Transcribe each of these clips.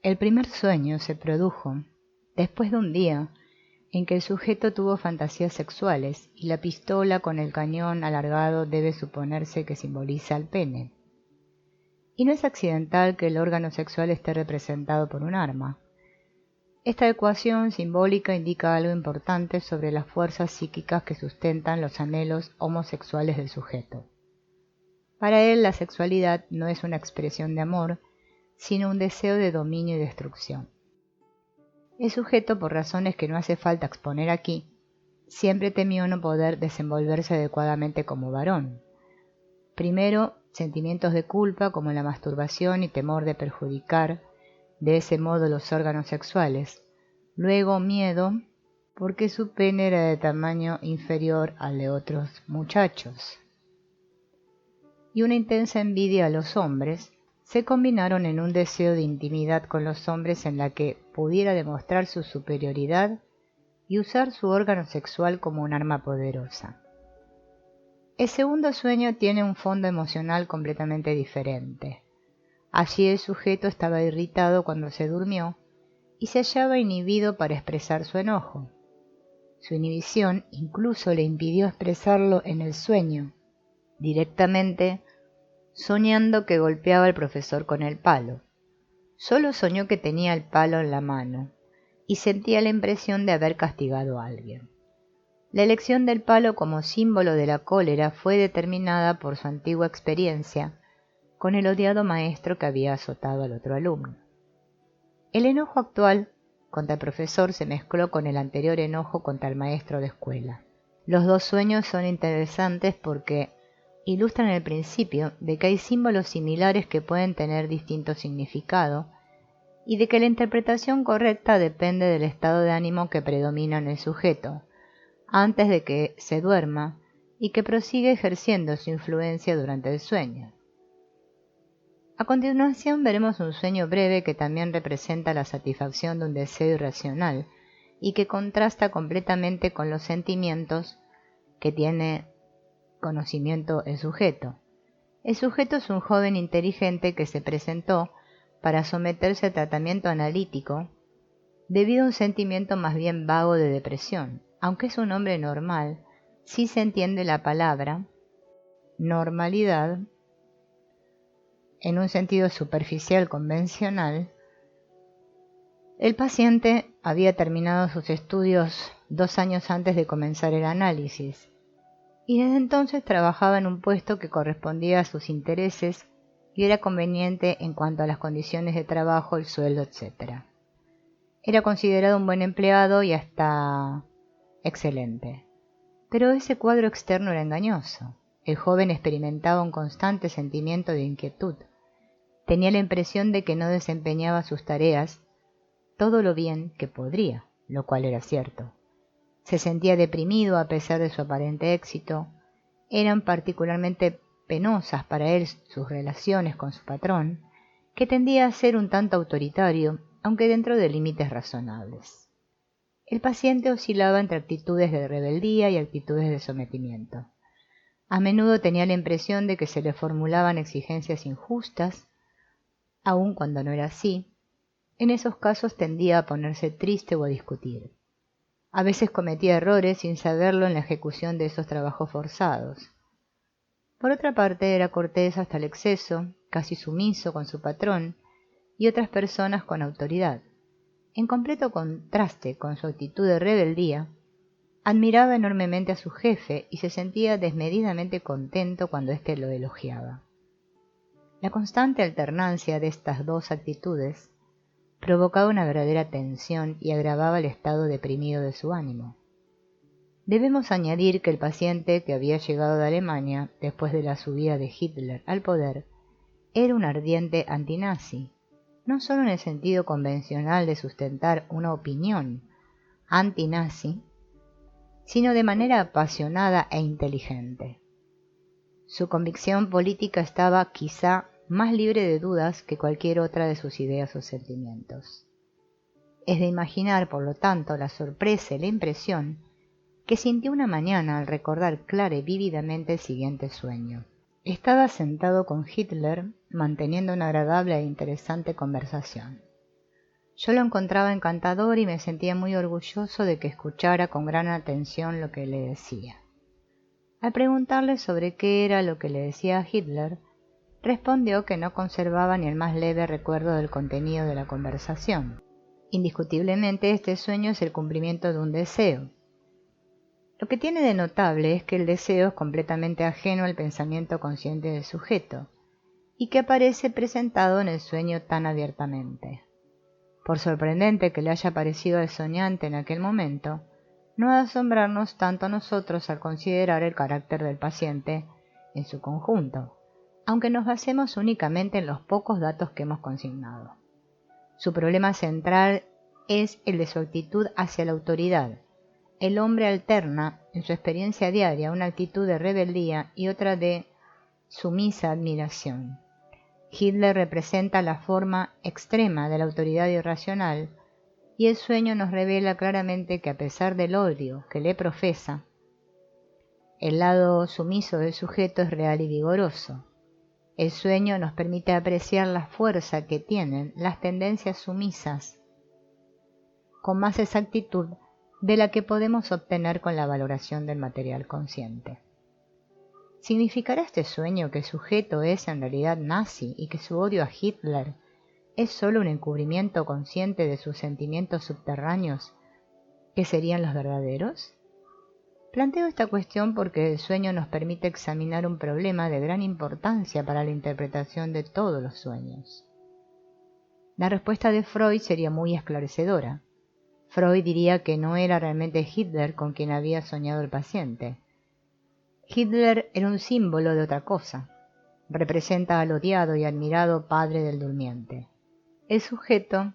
El primer sueño se produjo después de un día en que el sujeto tuvo fantasías sexuales y la pistola con el cañón alargado debe suponerse que simboliza al pene. Y no es accidental que el órgano sexual esté representado por un arma. Esta ecuación simbólica indica algo importante sobre las fuerzas psíquicas que sustentan los anhelos homosexuales del sujeto. Para él, la sexualidad no es una expresión de amor, sino un deseo de dominio y destrucción. El sujeto, por razones que no hace falta exponer aquí, siempre temió no poder desenvolverse adecuadamente como varón. Primero, sentimientos de culpa como la masturbación y temor de perjudicar de ese modo los órganos sexuales. Luego, miedo porque su pene era de tamaño inferior al de otros muchachos. Y una intensa envidia a los hombres se combinaron en un deseo de intimidad con los hombres en la que pudiera demostrar su superioridad y usar su órgano sexual como un arma poderosa. El segundo sueño tiene un fondo emocional completamente diferente. Allí el sujeto estaba irritado cuando se durmió y se hallaba inhibido para expresar su enojo. Su inhibición incluso le impidió expresarlo en el sueño, directamente soñando que golpeaba al profesor con el palo. Solo soñó que tenía el palo en la mano y sentía la impresión de haber castigado a alguien. La elección del palo como símbolo de la cólera fue determinada por su antigua experiencia con el odiado maestro que había azotado al otro alumno. El enojo actual contra el profesor se mezcló con el anterior enojo contra el maestro de escuela. Los dos sueños son interesantes porque ilustran el principio de que hay símbolos similares que pueden tener distinto significado y de que la interpretación correcta depende del estado de ánimo que predomina en el sujeto antes de que se duerma y que prosigue ejerciendo su influencia durante el sueño. A continuación veremos un sueño breve que también representa la satisfacción de un deseo irracional y que contrasta completamente con los sentimientos que tiene conocimiento el sujeto. El sujeto es un joven inteligente que se presentó para someterse a tratamiento analítico debido a un sentimiento más bien vago de depresión. Aunque es un hombre normal, sí se entiende la palabra normalidad en un sentido superficial convencional. El paciente había terminado sus estudios 2 años antes de comenzar el análisis y desde entonces trabajaba en un puesto que correspondía a sus intereses y era conveniente en cuanto a las condiciones de trabajo, el sueldo, etc. Era considerado un buen empleado y hasta excelente. Pero ese cuadro externo era engañoso. El joven experimentaba un constante sentimiento de inquietud. Tenía la impresión de que no desempeñaba sus tareas todo lo bien que podría, lo cual era cierto. Se sentía deprimido a pesar de su aparente éxito. Eran particularmente penosas para él sus relaciones con su patrón, que tendía a ser un tanto autoritario, aunque dentro de límites razonables. El paciente oscilaba entre actitudes de rebeldía y actitudes de sometimiento. A menudo tenía la impresión de que se le formulaban exigencias injustas, aun cuando no era así. En esos casos tendía a ponerse triste o a discutir. A veces cometía errores sin saberlo en la ejecución de esos trabajos forzados. Por otra parte, era cortés hasta el exceso, casi sumiso con su patrón y otras personas con autoridad. En completo contraste con su actitud de rebeldía, admiraba enormemente a su jefe y se sentía desmedidamente contento cuando éste lo elogiaba. La constante alternancia de estas dos actitudes provocaba una verdadera tensión y agravaba el estado deprimido de su ánimo. Debemos añadir que el paciente que había llegado de Alemania después de la subida de Hitler al poder era un ardiente antinazi, no solo en el sentido convencional de sustentar una opinión antinazi, sino de manera apasionada e inteligente. Su convicción política estaba quizá más libre de dudas que cualquier otra de sus ideas o sentimientos. Es de imaginar, por lo tanto, la sorpresa y la impresión que sintió una mañana al recordar clara y vívidamente el siguiente sueño. Estaba sentado con Hitler, manteniendo una agradable e interesante conversación. Yo lo encontraba encantador y me sentía muy orgulloso de que escuchara con gran atención lo que le decía. Al preguntarle sobre qué era lo que le decía a Hitler, respondió que no conservaba ni el más leve recuerdo del contenido de la conversación. Indiscutiblemente este sueño es el cumplimiento de un deseo. Lo que tiene de notable es que el deseo es completamente ajeno al pensamiento consciente del sujeto, y que aparece presentado en el sueño tan abiertamente. Por sorprendente que le haya parecido al soñante en aquel momento, no ha de asombrarnos tanto a nosotros al considerar el carácter del paciente en su conjunto, aunque nos basemos únicamente en los pocos datos que hemos consignado. Su problema central es el de su actitud hacia la autoridad. El hombre alterna en su experiencia diaria una actitud de rebeldía y otra de sumisa admiración. Hitler representa la forma extrema de la autoridad irracional, y el sueño nos revela claramente que a pesar del odio que le profesa, el lado sumiso del sujeto es real y vigoroso. El sueño nos permite apreciar la fuerza que tienen las tendencias sumisas con más exactitud de la que podemos obtener con la valoración del material consciente. ¿Significará este sueño que el sujeto es en realidad nazi y que su odio a Hitler es solo un encubrimiento consciente de sus sentimientos subterráneos, que serían los verdaderos? Planteo esta cuestión porque el sueño nos permite examinar un problema de gran importancia para la interpretación de todos los sueños. La respuesta de Freud sería muy esclarecedora. Freud diría que no era realmente Hitler con quien había soñado el paciente. Hitler era un símbolo de otra cosa. Representa al odiado y admirado padre del durmiente. El sujeto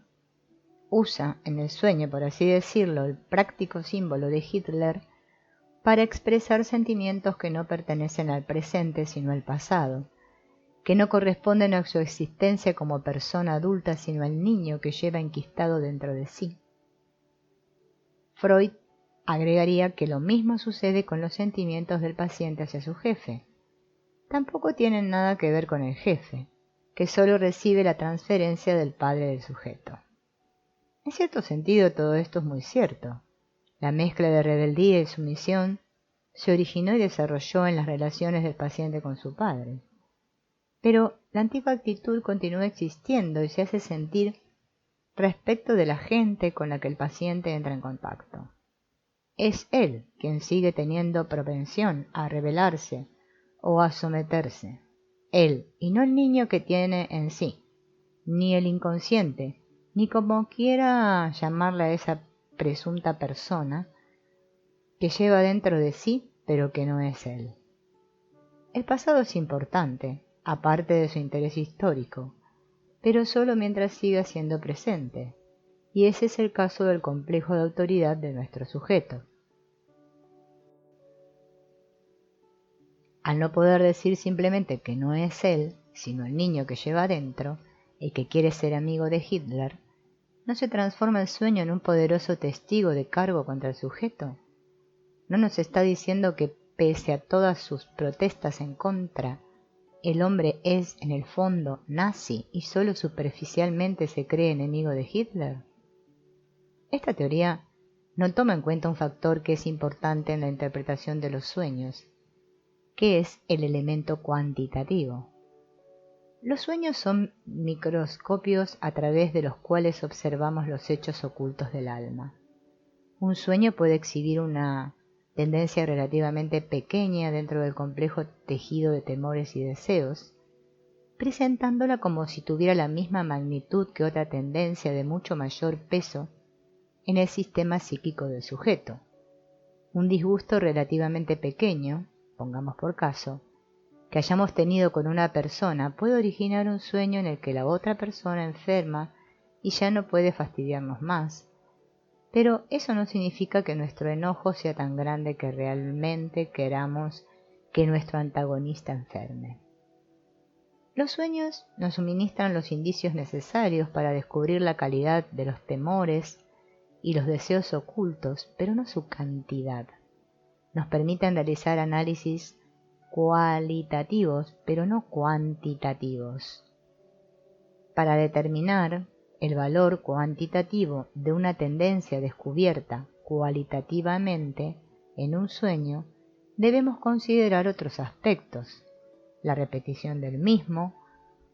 usa en el sueño, por así decirlo, el práctico símbolo de Hitler para expresar sentimientos que no pertenecen al presente sino al pasado, que no corresponden a su existencia como persona adulta sino al niño que lleva enquistado dentro de sí. Freud agregaría que lo mismo sucede con los sentimientos del paciente hacia su jefe. Tampoco tienen nada que ver con el jefe, que solo recibe la transferencia del padre del sujeto. En cierto sentido todo esto es muy cierto. La mezcla de rebeldía y sumisión se originó y desarrolló en las relaciones del paciente con su padre. Pero la antigua actitud continúa existiendo y se hace sentir respecto de la gente con la que el paciente entra en contacto. Es él quien sigue teniendo propensión a rebelarse o a someterse. Él, y no el niño que tiene en sí, ni el inconsciente, ni como quiera llamarle a esa presunta persona que lleva dentro de sí, pero que no es él. El pasado es importante, aparte de su interés histórico, pero solo mientras siga siendo presente, y ese es el caso del complejo de autoridad de nuestro sujeto. Al no poder decir simplemente que no es él, sino el niño que lleva adentro, y que quiere ser amigo de Hitler, ¿no se transforma el sueño en un poderoso testigo de cargo contra el sujeto? ¿No nos está diciendo que, pese a todas sus protestas en contra, el hombre es, en el fondo, nazi y solo superficialmente se cree enemigo de Hitler? Esta teoría no toma en cuenta un factor que es importante en la interpretación de los sueños, que es el elemento cuantitativo. Los sueños son microscopios a través de los cuales observamos los hechos ocultos del alma. Un sueño puede exhibir una tendencia relativamente pequeña dentro del complejo tejido de temores y deseos, presentándola como si tuviera la misma magnitud que otra tendencia de mucho mayor peso en el sistema psíquico del sujeto. Un disgusto relativamente pequeño, pongamos por caso, que hayamos tenido con una persona puede originar un sueño en el que la otra persona enferma y ya no puede fastidiarnos más. Pero eso no significa que nuestro enojo sea tan grande que realmente queramos que nuestro antagonista enferme. Los sueños nos suministran los indicios necesarios para descubrir la calidad de los temores y los deseos ocultos, pero no su cantidad. Nos permiten realizar análisis cualitativos, pero no cuantitativos, para determinar el valor cuantitativo de una tendencia descubierta cualitativamente en un sueño, debemos considerar otros aspectos, la repetición del mismo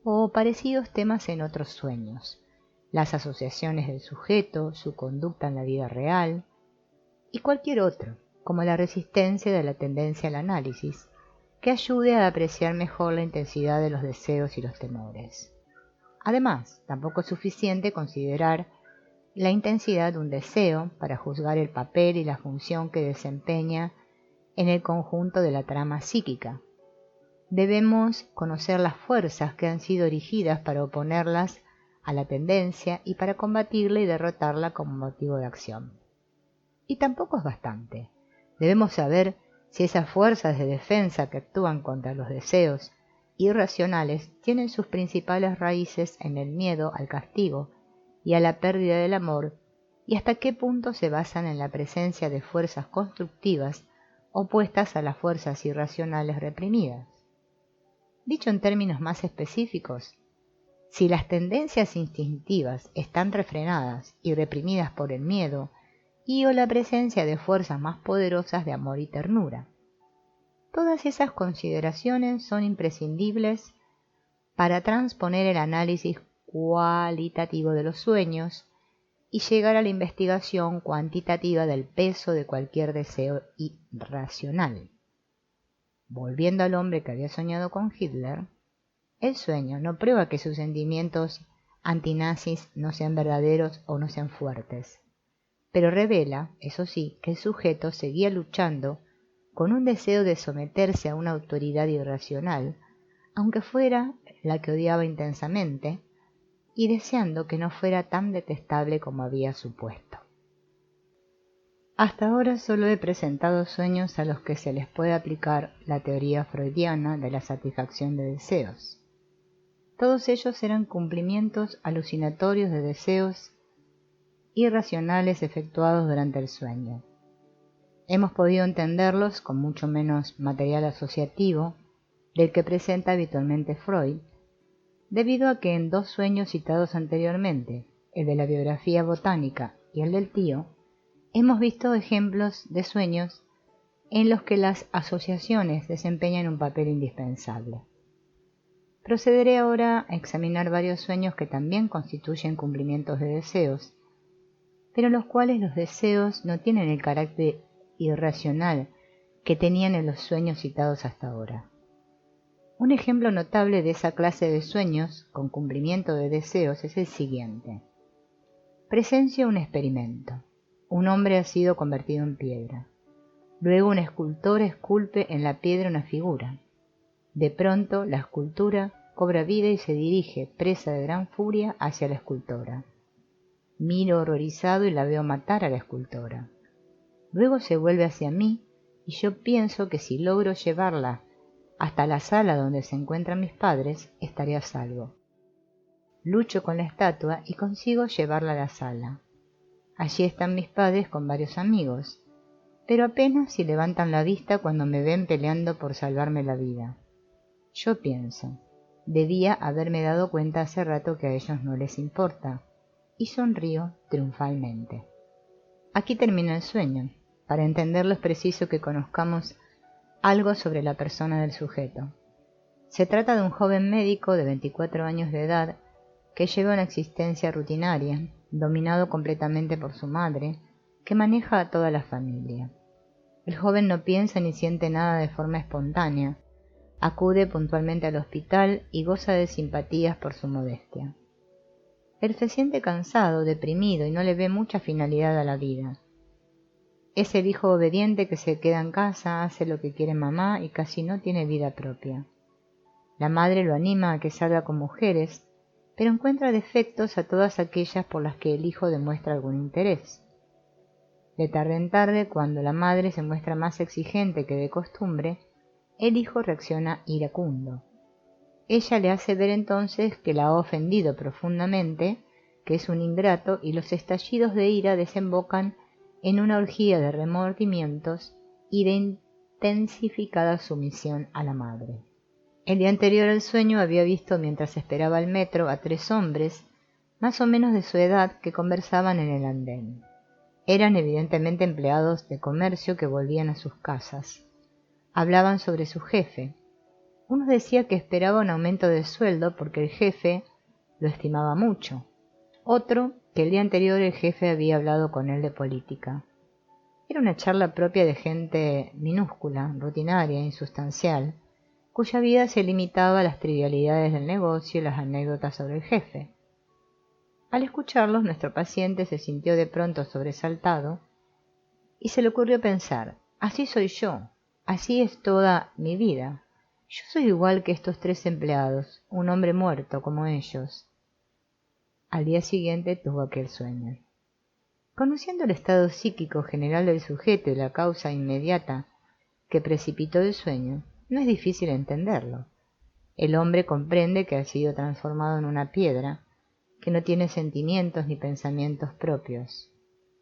o parecidos temas en otros sueños, las asociaciones del sujeto, su conducta en la vida real y cualquier otro, como la resistencia de la tendencia al análisis, que ayude a apreciar mejor la intensidad de los deseos y los temores. Además, tampoco es suficiente considerar la intensidad de un deseo para juzgar el papel y la función que desempeña en el conjunto de la trama psíquica. Debemos conocer las fuerzas que han sido erigidas para oponerlas a la tendencia y para combatirla y derrotarla como motivo de acción. Y tampoco es bastante. Debemos saber si esas fuerzas de defensa que actúan contra los deseos irracionales tienen sus principales raíces en el miedo al castigo y a la pérdida del amor, y hasta qué punto se basan en la presencia de fuerzas constructivas opuestas a las fuerzas irracionales reprimidas. Dicho en términos más específicos, si las tendencias instintivas están refrenadas y reprimidas por el miedo y o la presencia de fuerzas más poderosas de amor y ternura. Todas esas consideraciones son imprescindibles para transponer el análisis cualitativo de los sueños y llegar a la investigación cuantitativa del peso de cualquier deseo irracional. Volviendo al hombre que había soñado con Hitler, el sueño no prueba que sus sentimientos antinazis no sean verdaderos o no sean fuertes, pero revela, eso sí, que el sujeto seguía luchando con un deseo de someterse a una autoridad irracional, aunque fuera la que odiaba intensamente, y deseando que no fuera tan detestable como había supuesto. Hasta ahora solo he presentado sueños a los que se les puede aplicar la teoría freudiana de la satisfacción de deseos. Todos ellos eran cumplimientos alucinatorios de deseos irracionales efectuados durante el sueño. Hemos podido entenderlos con mucho menos material asociativo del que presenta habitualmente Freud, debido a que en dos sueños citados anteriormente, el de la biografía botánica y el del tío, hemos visto ejemplos de sueños en los que las asociaciones desempeñan un papel indispensable. Procederé ahora a examinar varios sueños que también constituyen cumplimientos de deseos, pero en los cuales los deseos no tienen el carácter irracional que tenían en los sueños citados hasta ahora. Un ejemplo notable de esa clase de sueños con cumplimiento de deseos es el siguiente. Presencia un experimento. Un hombre ha sido convertido en piedra. Luego un escultor esculpe en la piedra una figura. De pronto la escultura cobra vida y se dirige, presa de gran furia, hacia la escultora. Miro horrorizado y la veo matar a la escultora. Luego se vuelve hacia mí y yo pienso que si logro llevarla hasta la sala donde se encuentran mis padres, estaré a salvo. Lucho con la estatua y consigo llevarla a la sala. Allí están mis padres con varios amigos, pero apenas si levantan la vista cuando me ven peleando por salvarme la vida. Yo pienso, debía haberme dado cuenta hace rato que a ellos no les importa, y sonrío triunfalmente. Aquí termina el sueño. Para entenderlo es preciso que conozcamos algo sobre la persona del sujeto. Se trata de un joven médico de 24 años de edad que lleva una existencia rutinaria, dominado completamente por su madre, que maneja a toda la familia. El joven no piensa ni siente nada de forma espontánea, acude puntualmente al hospital y goza de simpatías por su modestia. Él se siente cansado, deprimido y no le ve mucha finalidad a la vida. Es el hijo obediente que se queda en casa, hace lo que quiere mamá y casi no tiene vida propia. La madre lo anima a que salga con mujeres, pero encuentra defectos a todas aquellas por las que el hijo demuestra algún interés. De tarde en tarde, cuando la madre se muestra más exigente que de costumbre, el hijo reacciona iracundo. Ella le hace ver entonces que la ha ofendido profundamente, que es un ingrato, y los estallidos de ira desembocan en una orgía de remordimientos y de intensificada sumisión a la madre. El día anterior al sueño había visto mientras esperaba el metro a 3 hombres más o menos de su edad, que conversaban en el andén. Eran evidentemente empleados de comercio que volvían a sus casas. Hablaban sobre su jefe. Uno decía que esperaba un aumento de sueldo porque el jefe lo estimaba mucho. Otro, que el día anterior el jefe había hablado con él de política. Era una charla propia de gente minúscula, rutinaria, insustancial, cuya vida se limitaba a las trivialidades del negocio y las anécdotas sobre el jefe. Al escucharlos, nuestro paciente se sintió de pronto sobresaltado y se le ocurrió pensar: así soy yo, así es toda mi vida. Yo soy igual que estos 3 empleados, un hombre muerto como ellos. Al día siguiente tuvo aquel sueño. Conociendo el estado psíquico general del sujeto y la causa inmediata que precipitó el sueño, no es difícil entenderlo. El hombre comprende que ha sido transformado en una piedra, que no tiene sentimientos ni pensamientos propios.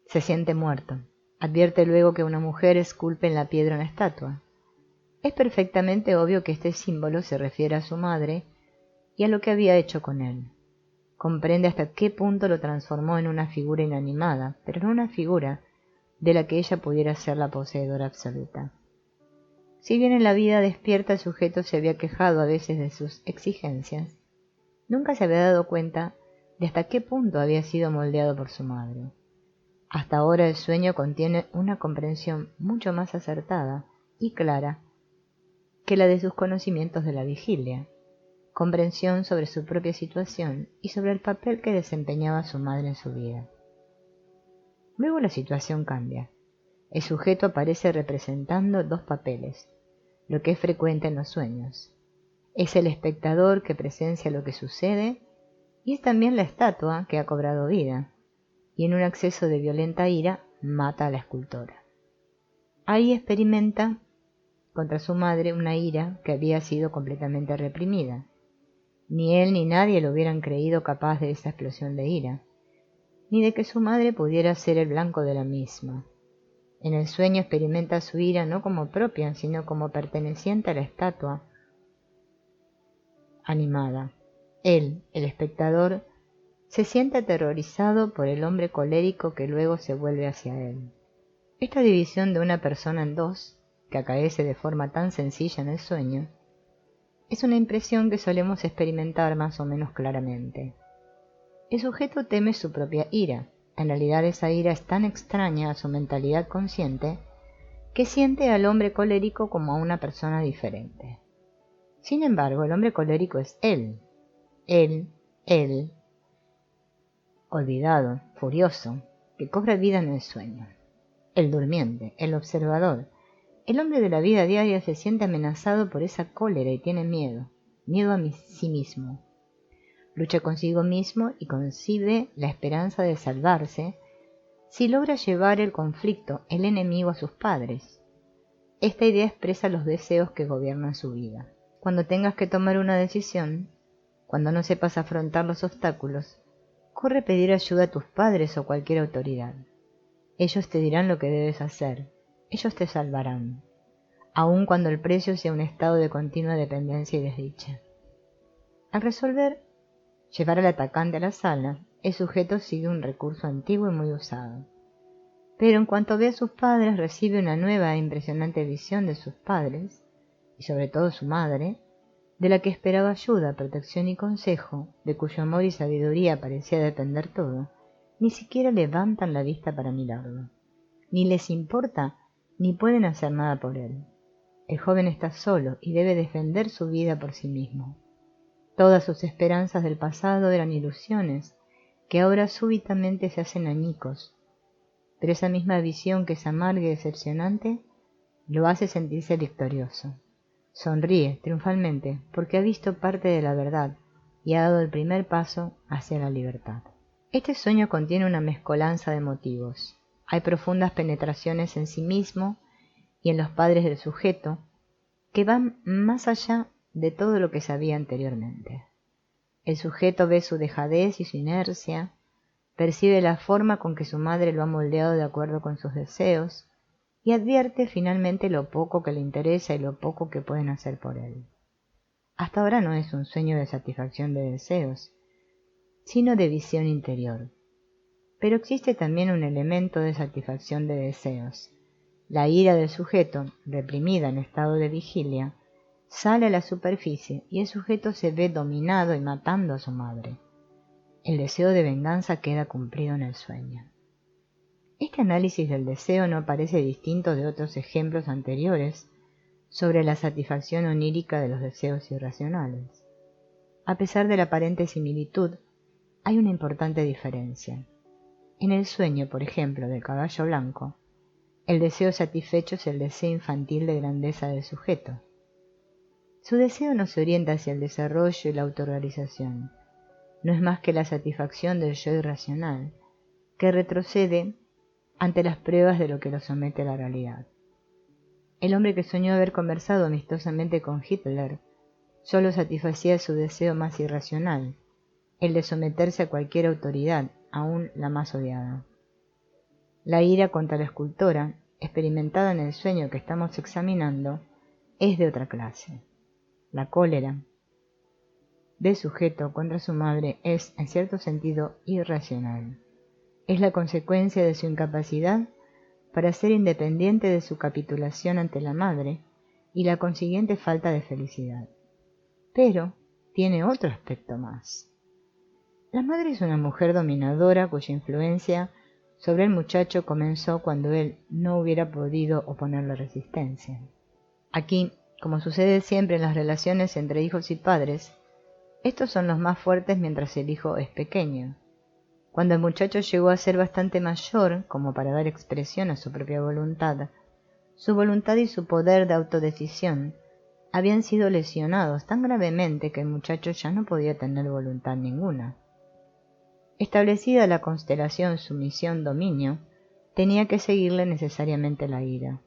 Se siente muerto. Advierte luego que una mujer esculpe en la piedra una estatua. Es perfectamente obvio que este símbolo se refiere a su madre y a lo que había hecho con él. Comprende hasta qué punto lo transformó en una figura inanimada, pero no una figura de la que ella pudiera ser la poseedora absoluta. Si bien en la vida despierta el sujeto se había quejado a veces de sus exigencias, nunca se había dado cuenta de hasta qué punto había sido moldeado por su madre. Hasta ahora el sueño contiene una comprensión mucho más acertada y clara que la de sus conocimientos de la vigilia, comprensión sobre su propia situación y sobre el papel que desempeñaba su madre en su vida. Luego la situación cambia. El sujeto aparece representando 2 papeles, lo que es frecuente en los sueños. Es el espectador que presencia lo que sucede y es también la estatua que ha cobrado vida, y en un acceso de violenta ira mata a la escultora. Ahí experimenta contra su madre una ira que había sido completamente reprimida. Ni él ni nadie lo hubieran creído capaz de esa explosión de ira, ni de que su madre pudiera ser el blanco de la misma. En el sueño experimenta su ira no como propia, sino como perteneciente a la estatua animada. Él, el espectador, se siente aterrorizado por el hombre colérico que luego se vuelve hacia él. Esta división de una persona en 2, que acaece de forma tan sencilla en el sueño, es una impresión que solemos experimentar más o menos claramente. El sujeto teme su propia ira. En realidad esa ira es tan extraña a su mentalidad consciente que siente al hombre colérico como a una persona diferente. Sin embargo, el hombre colérico es él, olvidado, furioso, que cobra vida en el sueño. El durmiente, el observador, el hombre de la vida diaria se siente amenazado por esa cólera y tiene miedo a sí mismo. Lucha consigo mismo y concibe la esperanza de salvarse si logra llevar el conflicto, el enemigo, a sus padres. Esta idea expresa los deseos que gobiernan su vida. Cuando tengas que tomar una decisión, cuando no sepas afrontar los obstáculos, corre a pedir ayuda a tus padres o cualquier autoridad. Ellos te dirán lo que debes hacer, ellos te salvarán, aun cuando el precio sea un estado de continua dependencia y desdicha. Al resolver llevar al atacante a la sala, el sujeto sigue un recurso antiguo y muy usado. Pero en cuanto ve a sus padres, recibe una nueva e impresionante visión de sus padres, y sobre todo su madre, de la que esperaba ayuda, protección y consejo, de cuyo amor y sabiduría parecía depender todo. Ni siquiera levantan la vista para mirarlo. Ni les importa, ni pueden hacer nada por él. El joven está solo y debe defender su vida por sí mismo. Todas sus esperanzas del pasado eran ilusiones que ahora súbitamente se hacen añicos, pero esa misma visión que es amarga y decepcionante lo hace sentirse victorioso. Sonríe triunfalmente porque ha visto parte de la verdad y ha dado el primer paso hacia la libertad. Este sueño contiene una mezcolanza de motivos. Hay profundas penetraciones en sí mismo y en los padres del sujeto que van más allá de todo lo que sabía anteriormente. El sujeto ve su dejadez y su inercia, percibe la forma con que su madre lo ha moldeado de acuerdo con sus deseos y advierte finalmente lo poco que le interesa y lo poco que pueden hacer por él. Hasta ahora no es un sueño de satisfacción de deseos, sino de visión interior. Pero existe también un elemento de satisfacción de deseos. La ira del sujeto, reprimida en estado de vigilia, sale a la superficie y el sujeto se ve dominado y matando a su madre. El deseo de venganza queda cumplido en el sueño. Este análisis del deseo no parece distinto de otros ejemplos anteriores sobre la satisfacción onírica de los deseos irracionales. A pesar de la aparente similitud, hay una importante diferencia. En el sueño, por ejemplo, del caballo blanco, el deseo satisfecho es el deseo infantil de grandeza del sujeto. Su deseo no se orienta hacia el desarrollo y la autorrealización. No es más que la satisfacción del yo irracional, que retrocede ante las pruebas de lo que lo somete a la realidad. El hombre que soñó haber conversado amistosamente con Hitler solo satisfacía su deseo más irracional, el de someterse a cualquier autoridad, aun la más odiada. La ira contra la escultora, experimentada en el sueño que estamos examinando, es de otra clase. La cólera del sujeto contra su madre es, en cierto sentido, irracional. Es la consecuencia de su incapacidad para ser independiente de su capitulación ante la madre y la consiguiente falta de felicidad. Pero tiene otro aspecto más. La madre es una mujer dominadora cuya influencia sobre el muchacho comenzó cuando él no hubiera podido oponerle resistencia. Aquí, como sucede siempre en las relaciones entre hijos y padres, estos son los más fuertes mientras el hijo es pequeño. Cuando el muchacho llegó a ser bastante mayor como para dar expresión a su propia voluntad, su voluntad y su poder de autodecisión habían sido lesionados tan gravemente que el muchacho ya no podía tener voluntad ninguna. Establecida la constelación sumisión-dominio, tenía que seguirle necesariamente la ira.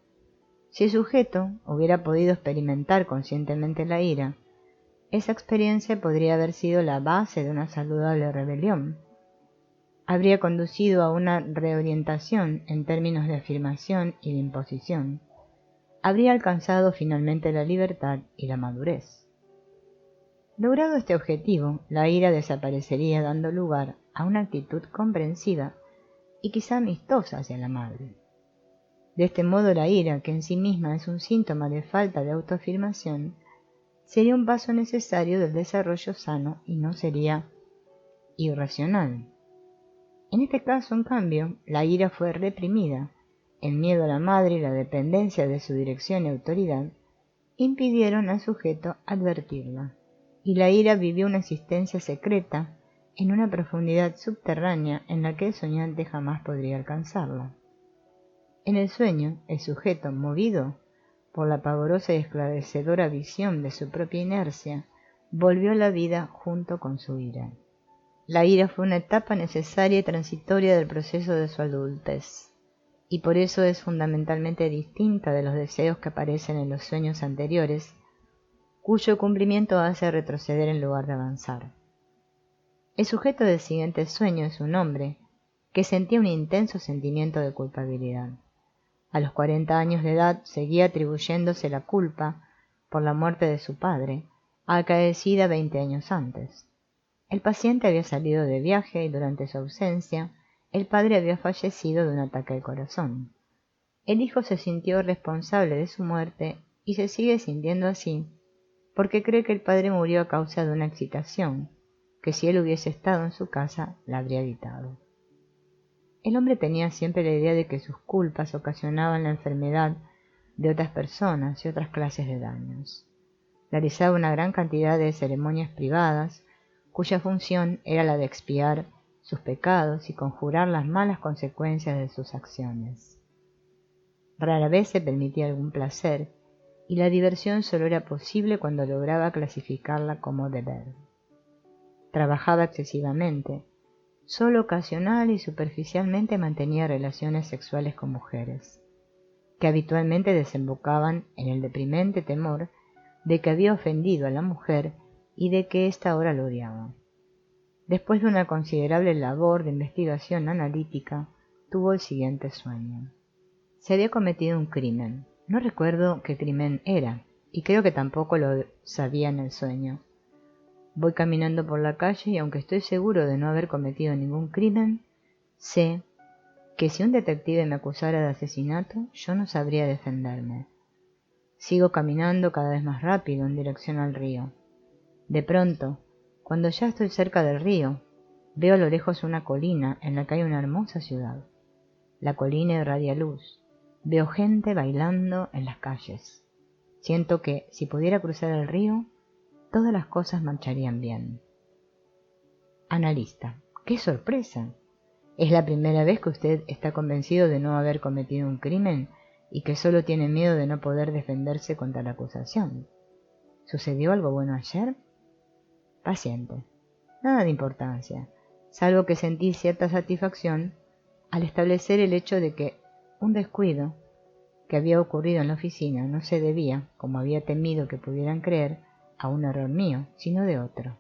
Si el sujeto hubiera podido experimentar conscientemente la ira, esa experiencia podría haber sido la base de una saludable rebelión. Habría conducido a una reorientación en términos de afirmación y de imposición. Habría alcanzado finalmente la libertad y la madurez. Logrado este objetivo, la ira desaparecería dando lugar a una actitud comprensiva y quizá amistosa hacia la madre. De este modo la ira, que en sí misma es un síntoma de falta de autoafirmación, sería un paso necesario del desarrollo sano y no sería irracional. En este caso, en cambio, la ira fue reprimida. El miedo a la madre y la dependencia de su dirección y autoridad impidieron al sujeto advertirla, y la ira vivió una existencia secreta en una profundidad subterránea en la que el soñante jamás podría alcanzarla. En el sueño, el sujeto, movido por la pavorosa y esclarecedora visión de su propia inercia, volvió a la vida junto con su ira. La ira fue una etapa necesaria y transitoria del proceso de su adultez, y por eso es fundamentalmente distinta de los deseos que aparecen en los sueños anteriores, cuyo cumplimiento hace retroceder en lugar de avanzar. El sujeto del siguiente sueño es un hombre que sentía un intenso sentimiento de culpabilidad. A los 40 años de edad seguía atribuyéndose la culpa por la muerte de su padre, acaecida 20 años antes. El paciente había salido de viaje y durante su ausencia, el padre había fallecido de un ataque al corazón. El hijo se sintió responsable de su muerte y se sigue sintiendo así porque cree que el padre murió a causa de una excitación, que si él hubiese estado en su casa la habría evitado. El hombre tenía siempre la idea de que sus culpas ocasionaban la enfermedad de otras personas y otras clases de daños. Realizaba una gran cantidad de ceremonias privadas, cuya función era la de expiar sus pecados y conjurar las malas consecuencias de sus acciones. Rara vez se permitía algún placer, y la diversión solo era posible cuando lograba clasificarla como deber. Trabajaba excesivamente, solo ocasional y superficialmente mantenía relaciones sexuales con mujeres, que habitualmente desembocaban en el deprimente temor de que había ofendido a la mujer y de que ésta ahora lo odiaba. Después de una considerable labor de investigación analítica, tuvo el siguiente sueño. Se había cometido un crimen. No recuerdo qué crimen era, y creo que tampoco lo sabía en el sueño. Voy caminando por la calle y aunque estoy seguro de no haber cometido ningún crimen, sé que si un detective me acusara de asesinato, yo no sabría defenderme. Sigo caminando cada vez más rápido en dirección al río. De pronto, cuando ya estoy cerca del río, veo a lo lejos una colina en la que hay una hermosa ciudad. La colina irradia luz. Veo gente bailando en las calles. Siento que, si pudiera cruzar el río, todas las cosas marcharían bien. Analista. ¡Qué sorpresa! ¿Es la primera vez que usted está convencido de no haber cometido un crimen y que solo tiene miedo de no poder defenderse contra la acusación? ¿Sucedió algo bueno ayer? Paciente. Nada de importancia, salvo que sentí cierta satisfacción al establecer el hecho de que un descuido que había ocurrido en la oficina no se debía, como había temido que pudieran creer, a un error mío, sino de otro.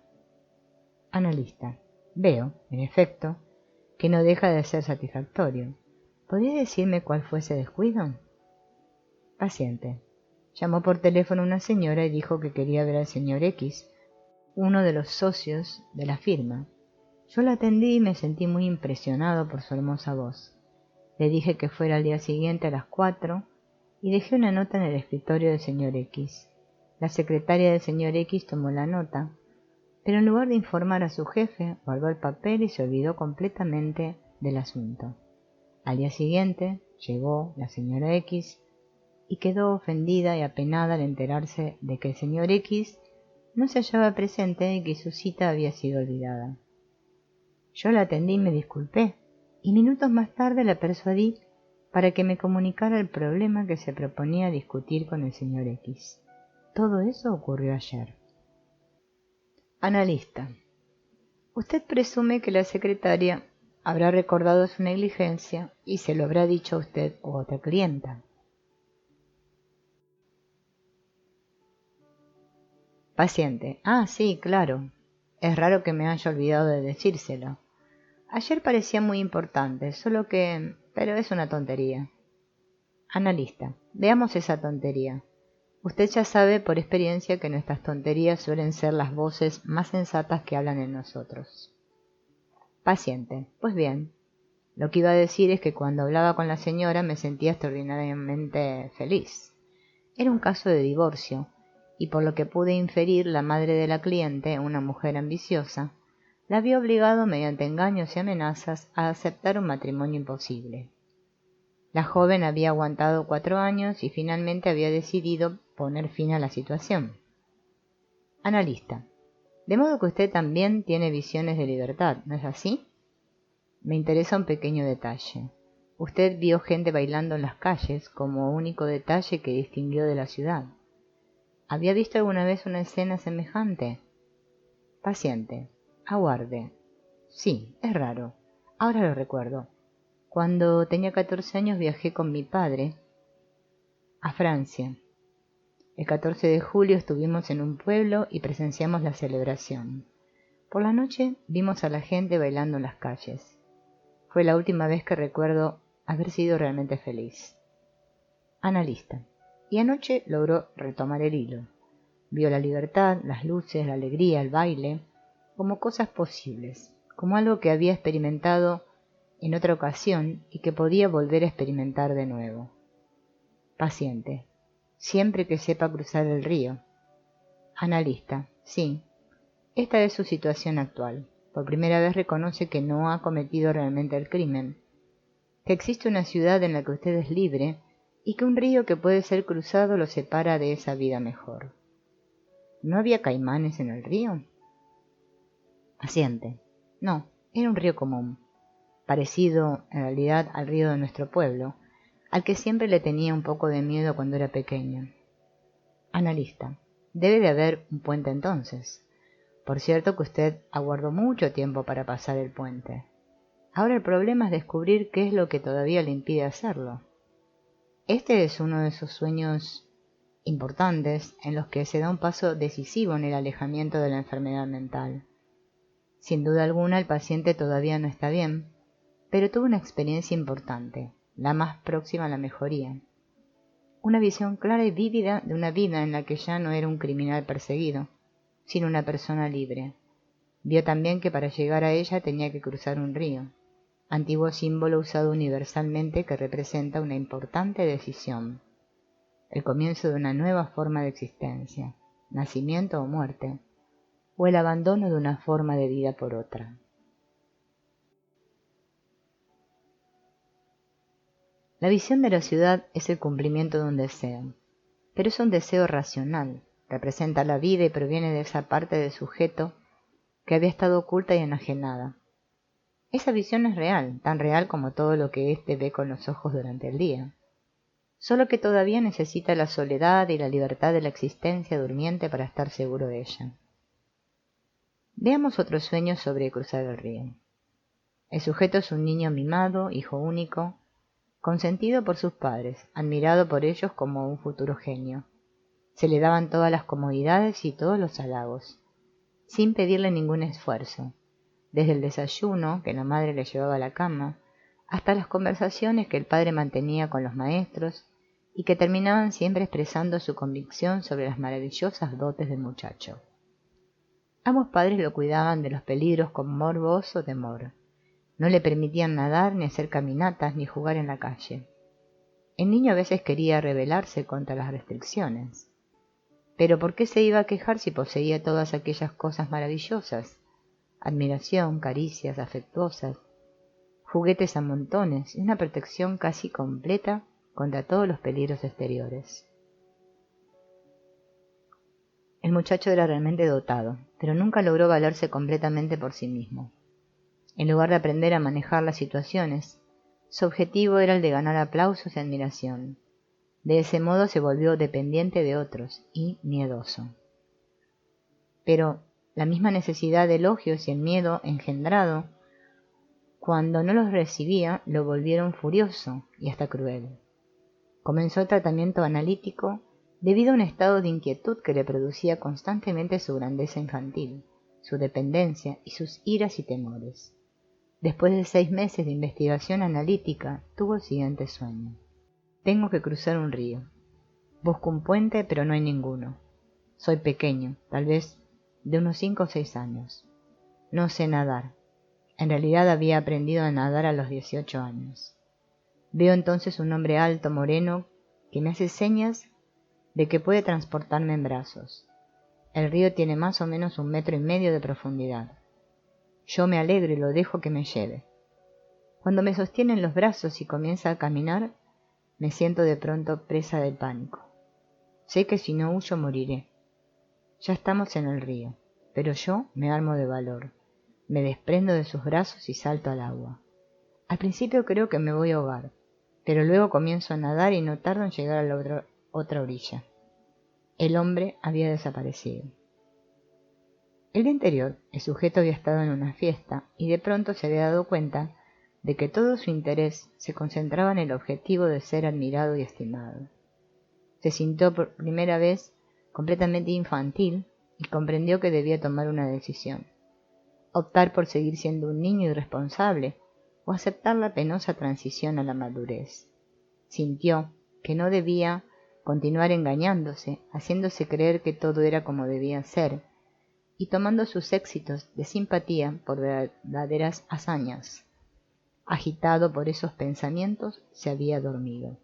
Analista. Veo, en efecto, que no deja de ser satisfactorio. ¿Podría decirme cuál fue ese descuido? Paciente. Llamó por teléfono una señora y dijo que quería ver al señor X, uno de los socios de la firma. Yo la atendí y me sentí muy impresionado por su hermosa voz. Le dije que fuera al día siguiente a las 4 y dejé una nota en el escritorio del señor X. La secretaria del señor X tomó la nota, pero en lugar de informar a su jefe, guardó el papel y se olvidó completamente del asunto. Al día siguiente llegó la señora X y quedó ofendida y apenada al enterarse de que el señor X no se hallaba presente y que su cita había sido olvidada. Yo la atendí y me disculpé, y minutos más tarde la persuadí para que me comunicara el problema que se proponía discutir con el señor X. Todo eso ocurrió ayer. Analista. Usted presume que la secretaria habrá recordado su negligencia y se lo habrá dicho a usted u otra clienta. Paciente. Sí, claro. Es raro que me haya olvidado de decírselo. Ayer parecía muy importante, solo que... pero es una tontería. Analista. Veamos esa tontería. Usted ya sabe por experiencia que nuestras tonterías suelen ser las voces más sensatas que hablan en nosotros. Paciente. Pues bien, lo que iba a decir es que cuando hablaba con la señora me sentía extraordinariamente feliz. Era un caso de divorcio, y por lo que pude inferir, la madre de la cliente, una mujer ambiciosa, la había obligado mediante engaños y amenazas a aceptar un matrimonio imposible. La joven había aguantado 4 años y finalmente había decidido poner fin a la situación. Analista. De modo que usted también tiene visiones de libertad, ¿no es así? Me interesa un pequeño detalle. Usted vio gente bailando en las calles como único detalle que distinguió de la ciudad. ¿Había visto alguna vez una escena semejante? Paciente. Aguarde. Sí, es raro. Ahora lo recuerdo. Cuando tenía 14 años viajé con mi padre a Francia. El 14 de julio estuvimos en un pueblo y presenciamos la celebración. Por la noche vimos a la gente bailando en las calles. Fue la última vez que recuerdo haber sido realmente feliz. Analista. Y anoche logró retomar el hilo. Vio la libertad, las luces, la alegría, el baile, como cosas posibles, como algo que había experimentado en otra ocasión y que podía volver a experimentar de nuevo. Paciente. Siempre que sepa cruzar el río. Analista. Sí. Esta es su situación actual. Por primera vez reconoce que no ha cometido realmente el crimen, que existe una ciudad en la que usted es libre y que un río que puede ser cruzado lo separa de esa vida mejor. ¿No había caimanes en el río? Paciente. No, era un río común, parecido en realidad al río de nuestro pueblo, al que siempre le tenía un poco de miedo cuando era pequeño. Analista. Debe de haber un puente entonces. Por cierto que usted aguardó mucho tiempo para pasar el puente. Ahora el problema es descubrir qué es lo que todavía le impide hacerlo. Este es uno de esos sueños importantes en los que se da un paso decisivo en el alejamiento de la enfermedad mental. Sin duda alguna el paciente todavía no está bien, pero tuvo una experiencia importante, la más próxima a la mejoría. Una visión clara y vívida de una vida en la que ya no era un criminal perseguido, sin una persona libre. Vio también que para llegar a ella tenía que cruzar un río, antiguo símbolo usado universalmente que representa una importante decisión, el comienzo de una nueva forma de existencia, nacimiento o muerte, o el abandono de una forma de vida por otra. La visión de la ciudad es el cumplimiento de un deseo, pero es un deseo racional, representa la vida y proviene de esa parte del sujeto que había estado oculta y enajenada. Esa visión es real, tan real como todo lo que éste ve con los ojos durante el día, solo que todavía necesita la soledad y la libertad de la existencia durmiente para estar seguro de ella. Veamos otro sueño sobre cruzar el río. El sujeto es un niño mimado, hijo único, consentido por sus padres, admirado por ellos como un futuro genio. Se le daban todas las comodidades y todos los halagos, sin pedirle ningún esfuerzo, desde el desayuno que la madre le llevaba a la cama, hasta las conversaciones que el padre mantenía con los maestros y que terminaban siempre expresando su convicción sobre las maravillosas dotes del muchacho. Ambos padres lo cuidaban de los peligros con morbo o temor. No le permitían nadar, ni hacer caminatas, ni jugar en la calle. El niño a veces quería rebelarse contra las restricciones. Pero ¿por qué se iba a quejar si poseía todas aquellas cosas maravillosas? Admiración, caricias afectuosas, juguetes a montones y una protección casi completa contra todos los peligros exteriores. El muchacho era realmente dotado, pero nunca logró valerse completamente por sí mismo. En lugar de aprender a manejar las situaciones, su objetivo era el de ganar aplausos y admiración. De ese modo se volvió dependiente de otros y miedoso. Pero la misma necesidad de elogios y el miedo engendrado, cuando no los recibía, lo volvieron furioso y hasta cruel. Comenzó el tratamiento analítico debido a un estado de inquietud que le producía constantemente su grandeza infantil, su dependencia y sus iras y temores. Después de 6 meses de investigación analítica, tuvo el siguiente sueño. Tengo que cruzar un río. Busco un puente, pero no hay ninguno. Soy pequeño, tal vez de unos 5 o 6 años. No sé nadar. En realidad había aprendido a nadar a los 18 años. Veo entonces un hombre alto, moreno, que me hace señas de que puede transportarme en brazos. El río tiene más o menos 1,5 metros de profundidad. Yo me alegro y lo dejo que me lleve. Cuando me sostiene en los brazos y comienza a caminar, me siento de pronto presa del pánico. Sé que si no huyo moriré. Ya estamos en el río, pero yo me armo de valor. Me desprendo de sus brazos y salto al agua. Al principio creo que me voy a ahogar, pero luego comienzo a nadar y no tardo en llegar a la otra orilla. El hombre había desaparecido. El día anterior, el sujeto había estado en una fiesta y de pronto se había dado cuenta de que todo su interés se concentraba en el objetivo de ser admirado y estimado. Se sintió por primera vez completamente infantil y comprendió que debía tomar una decisión: optar por seguir siendo un niño irresponsable o aceptar la penosa transición a la madurez. Sintió que no debía continuar engañándose, haciéndose creer que todo era como debía ser, y tomando sus éxitos de simpatía por verdaderas hazañas. Agitado por esos pensamientos, se había dormido.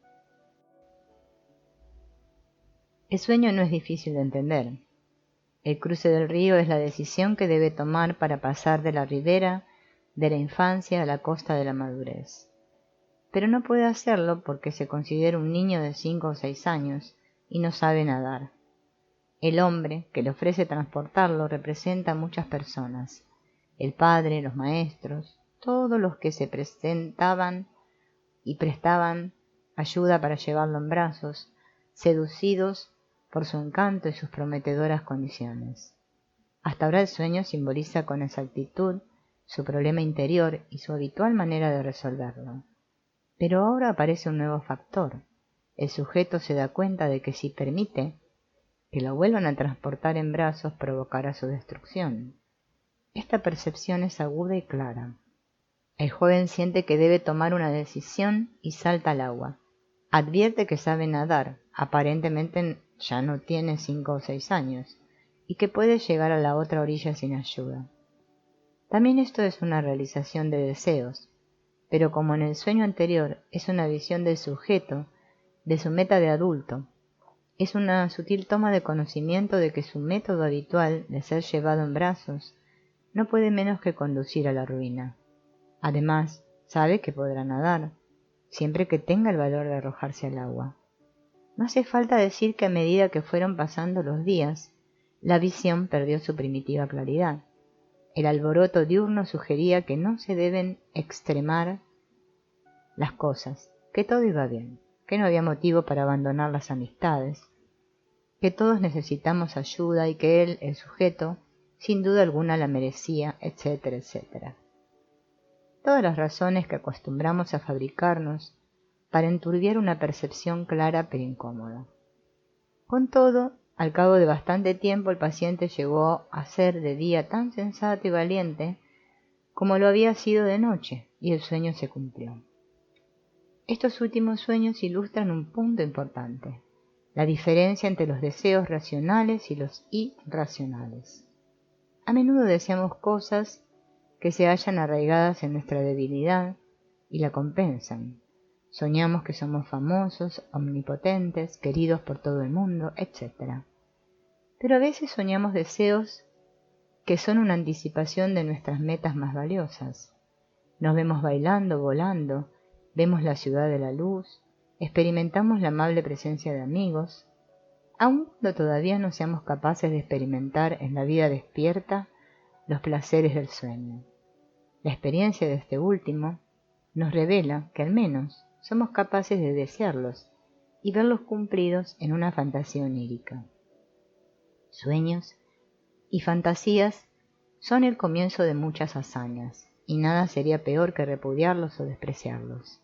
El sueño no es difícil de entender. El cruce del río es la decisión que debe tomar para pasar de la ribera de la infancia a la costa de la madurez. Pero no puede hacerlo porque se considera un niño de 5 o 6 años y no sabe nadar. El hombre que le ofrece transportarlo representa a muchas personas: el padre, los maestros, todos los que se presentaban y prestaban ayuda para llevarlo en brazos, seducidos por su encanto y sus prometedoras condiciones. Hasta ahora el sueño simboliza con exactitud su problema interior y su habitual manera de resolverlo. Pero ahora aparece un nuevo factor. El sujeto se da cuenta de que si permite que lo vuelvan a transportar en brazos provocará su destrucción. Esta percepción es aguda y clara. El joven siente que debe tomar una decisión y salta al agua. Advierte que sabe nadar, aparentemente ya no tiene 5 o 6 años, y que puede llegar a la otra orilla sin ayuda. También esto es una realización de deseos, pero como en el sueño anterior es una visión del sujeto, de su meta de adulto, es una sutil toma de conocimiento de que su método habitual de ser llevado en brazos no puede menos que conducir a la ruina. Además, sabe que podrá nadar, siempre que tenga el valor de arrojarse al agua. No hace falta decir que a medida que fueron pasando los días, la visión perdió su primitiva claridad. El alboroto diurno sugería que no se deben extremar las cosas, que todo iba bien, que no había motivo para abandonar las amistades, que todos necesitamos ayuda y que él, el sujeto, sin duda alguna la merecía, etcétera, etcétera. Todas las razones que acostumbramos a fabricarnos para enturbiar una percepción clara pero incómoda. Con todo, al cabo de bastante tiempo el paciente llegó a ser de día tan sensato y valiente como lo había sido de noche, y el sueño se cumplió. Estos últimos sueños ilustran un punto importante: la diferencia entre los deseos racionales y los irracionales. A menudo deseamos cosas que se hallan arraigadas en nuestra debilidad y la compensan. Soñamos que somos famosos, omnipotentes, queridos por todo el mundo, etc. Pero a veces soñamos deseos que son una anticipación de nuestras metas más valiosas. Nos vemos bailando, volando, vemos la ciudad de la luz, experimentamos la amable presencia de amigos, aun cuando todavía no seamos capaces de experimentar en la vida despierta los placeres del sueño. La experiencia de este último nos revela que al menos somos capaces de desearlos y verlos cumplidos en una fantasía onírica. Sueños y fantasías son el comienzo de muchas hazañas, y nada sería peor que repudiarlos o despreciarlos.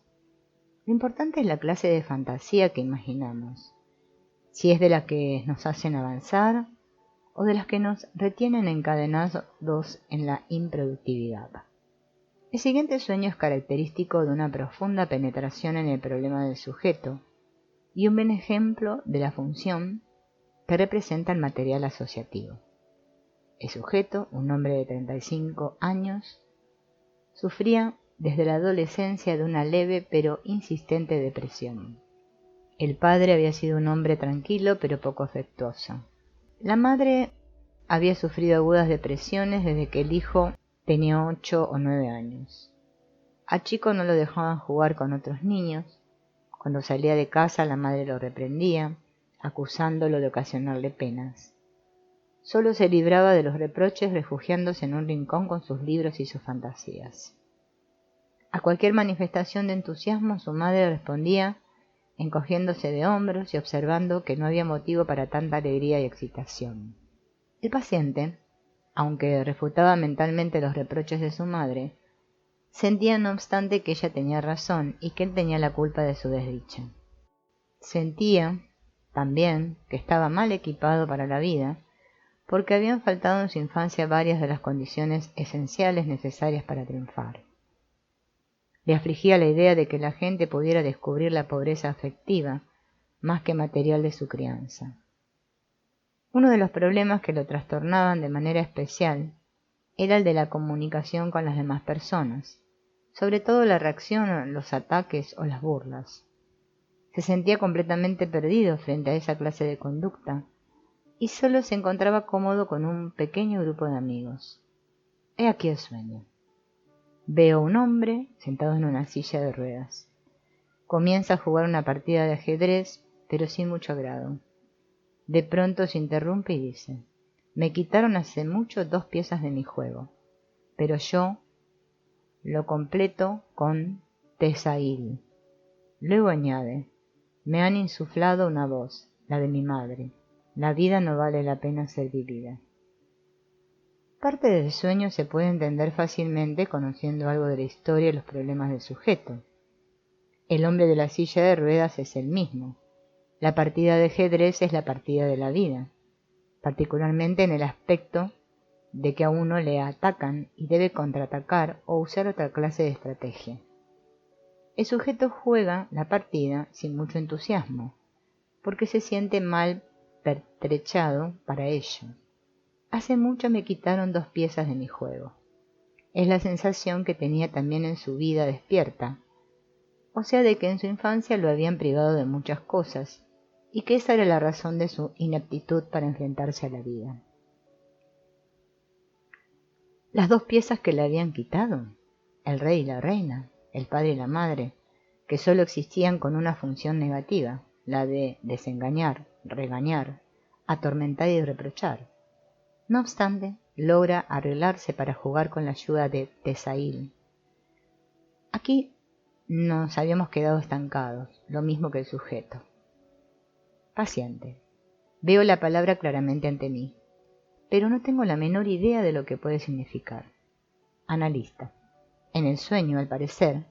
Lo importante es la clase de fantasía que imaginamos, si es de las que nos hacen avanzar o de las que nos retienen encadenados en la improductividad. El siguiente sueño es característico de una profunda penetración en el problema del sujeto y un buen ejemplo de la función que representa el material asociativo. El sujeto, un hombre de 35 años, sufría desde la adolescencia de una leve pero insistente depresión. El padre había sido un hombre tranquilo pero poco afectuoso. La madre había sufrido agudas depresiones desde que el hijo tenía 8 o 9 años. A Chico no lo dejaban jugar con otros niños. Cuando salía de casa la madre lo reprendía, acusándolo de ocasionarle penas. Solo se libraba de los reproches refugiándose en un rincón con sus libros y sus fantasías. A cualquier manifestación de entusiasmo su madre respondía encogiéndose de hombros y observando que no había motivo para tanta alegría y excitación. El paciente, aunque refutaba mentalmente los reproches de su madre, sentía no obstante que ella tenía razón y que él tenía la culpa de su desdicha. Sentía, también, que estaba mal equipado para la vida, porque habían faltado en su infancia varias de las condiciones esenciales necesarias para triunfar. Le afligía la idea de que la gente pudiera descubrir la pobreza afectiva, más que material de su crianza. Uno de los problemas que lo trastornaban de manera especial era el de la comunicación con las demás personas, sobre todo la reacción a los ataques o las burlas. Se sentía completamente perdido frente a esa clase de conducta y solo se encontraba cómodo con un pequeño grupo de amigos. He aquí el sueño. Veo un hombre sentado en una silla de ruedas. Comienza a jugar una partida de ajedrez, pero sin mucho agrado. De pronto se interrumpe y dice: «Me quitaron hace mucho 2 piezas de mi juego, pero yo lo completo con Tesail». Luego añade: «Me han insuflado una voz, la de mi madre. La vida no vale la pena ser vivida». Parte del sueño se puede entender fácilmente conociendo algo de la historia y los problemas del sujeto. El hombre de la silla de ruedas es el mismo. La partida de ajedrez es la partida de la vida, particularmente en el aspecto de que a uno le atacan y debe contraatacar o usar otra clase de estrategia. El sujeto juega la partida sin mucho entusiasmo, porque se siente mal pertrechado para ello. Hace mucho me quitaron 2 piezas de mi juego. Es la sensación que tenía también en su vida despierta, o sea, de que en su infancia lo habían privado de muchas cosas, y que esa era la razón de su inaptitud para enfrentarse a la vida. Las 2 piezas que le habían quitado, el rey y la reina, el padre y la madre, que sólo existían con una función negativa, la de desengañar, regañar, atormentar y reprochar. No obstante, logra arreglarse para jugar con la ayuda de Tesail. Aquí nos habíamos quedado estancados, lo mismo que el sujeto. Paciente. Veo la palabra claramente ante mí, pero no tengo la menor idea de lo que puede significar. Analista. En el sueño, al parecer,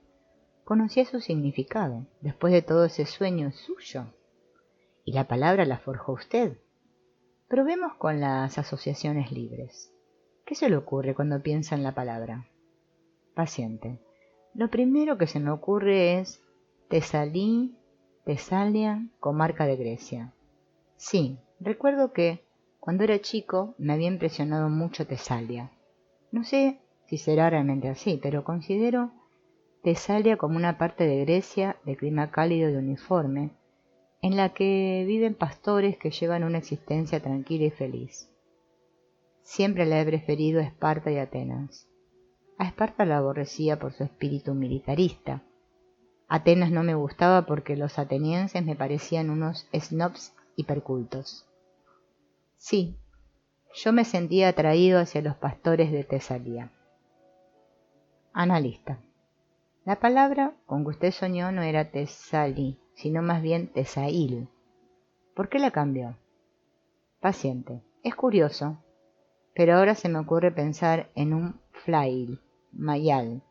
conocía su significado. Después de todo, ese sueño es suyo. Y la palabra la forjó usted. Probemos con las asociaciones libres. ¿Qué se le ocurre cuando piensa en la palabra? Paciente. Lo primero que se me ocurre es Tesalí, Tesalia, comarca de Grecia. Sí, recuerdo que cuando era chico me había impresionado mucho Tesalia. No sé si será realmente así, pero considero Tesalia como una parte de Grecia de clima cálido y uniforme, en la que viven pastores que llevan una existencia tranquila y feliz. Siempre la he preferido a Esparta y Atenas. A Esparta la aborrecía por su espíritu militarista. Atenas no me gustaba porque los atenienses me parecían unos snobs hipercultos. Sí, yo me sentía atraído hacia los pastores de Tesalia. Analista. La palabra con que usted soñó no era Tesalí, sino más bien Tesail. ¿Por qué la cambió? Paciente. Es curioso, pero ahora se me ocurre pensar en un flail, mayal,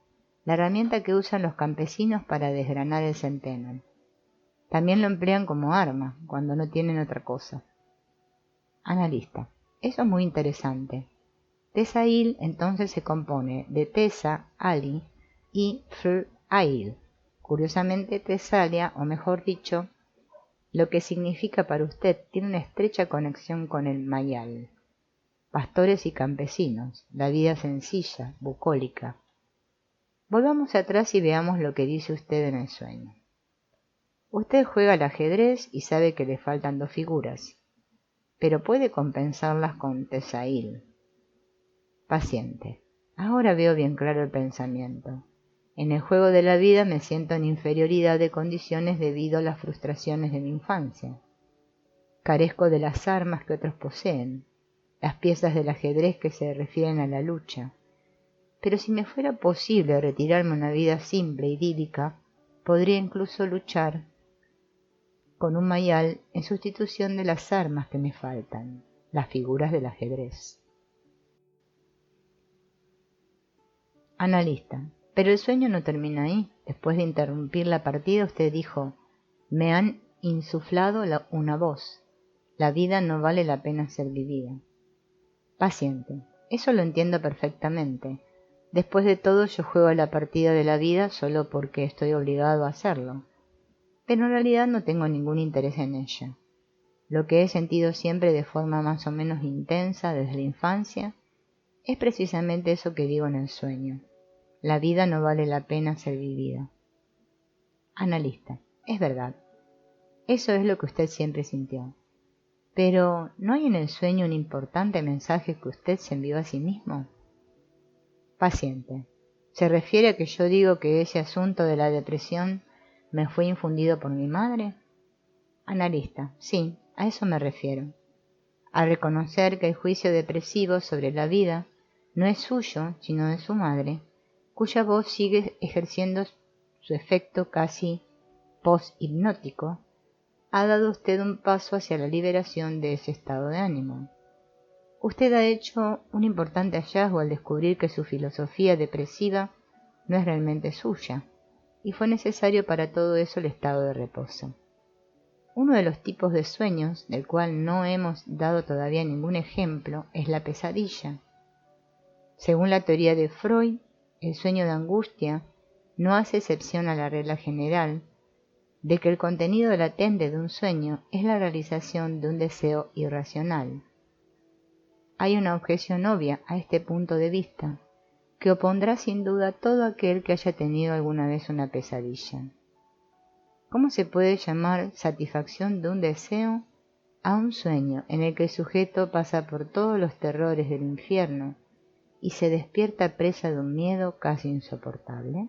la herramienta que usan los campesinos para desgranar el centeno. También lo emplean como arma, cuando no tienen otra cosa. Analista. Eso es muy interesante. Tesail entonces se compone de Tesa, Ali y Fl-Ail. Curiosamente, Tesalia, o mejor dicho, lo que significa para usted, tiene una estrecha conexión con el mayal. Pastores y campesinos, la vida sencilla, bucólica. Volvamos atrás y veamos lo que dice usted en el sueño. Usted juega al ajedrez y sabe que le faltan 2 figuras, pero puede compensarlas con Tesail. Paciente. Ahora veo bien claro el pensamiento. En el juego de la vida me siento en inferioridad de condiciones debido a las frustraciones de mi infancia. Carezco de las armas que otros poseen, las piezas del ajedrez que se refieren a la lucha. Pero si me fuera posible retirarme a una vida simple, idílica, podría incluso luchar con un mayal en sustitución de las armas que me faltan, las figuras del ajedrez. Analista. Pero el sueño no termina ahí. Después de interrumpir la partida, usted dijo, me han insuflado una voz. La vida no vale la pena ser vivida. Paciente. Eso lo entiendo perfectamente. Después de todo, yo juego a la partida de la vida solo porque estoy obligado a hacerlo. Pero en realidad no tengo ningún interés en ella. Lo que he sentido siempre de forma más o menos intensa desde la infancia es precisamente eso que digo en el sueño. La vida no vale la pena ser vivida. Analista. Es verdad. Eso es lo que usted siempre sintió. Pero, ¿no hay en el sueño un importante mensaje que usted se envió a sí mismo? Paciente. ¿Se refiere a que yo digo que ese asunto de la depresión me fue infundido por mi madre? Analista. Sí, a eso me refiero. A reconocer que el juicio depresivo sobre la vida no es suyo, sino de su madre, cuya voz sigue ejerciendo su efecto casi post-hipnótico, ha dado usted un paso hacia la liberación de ese estado de ánimo. Usted ha hecho un importante hallazgo al descubrir que su filosofía depresiva no es realmente suya, y fue necesario para todo eso el estado de reposo. Uno de los tipos de sueños, del cual no hemos dado todavía ningún ejemplo, es la pesadilla. Según la teoría de Freud, el sueño de angustia no hace excepción a la regla general de que el contenido latente de un sueño es la realización de un deseo irracional. hay una objeción obvia a este punto de vista, que opondrá sin duda todo aquel que haya tenido alguna vez una pesadilla. ¿Cómo se puede llamar satisfacción de un deseo a un sueño en el que el sujeto pasa por todos los terrores del infierno y se despierta presa de un miedo casi insoportable?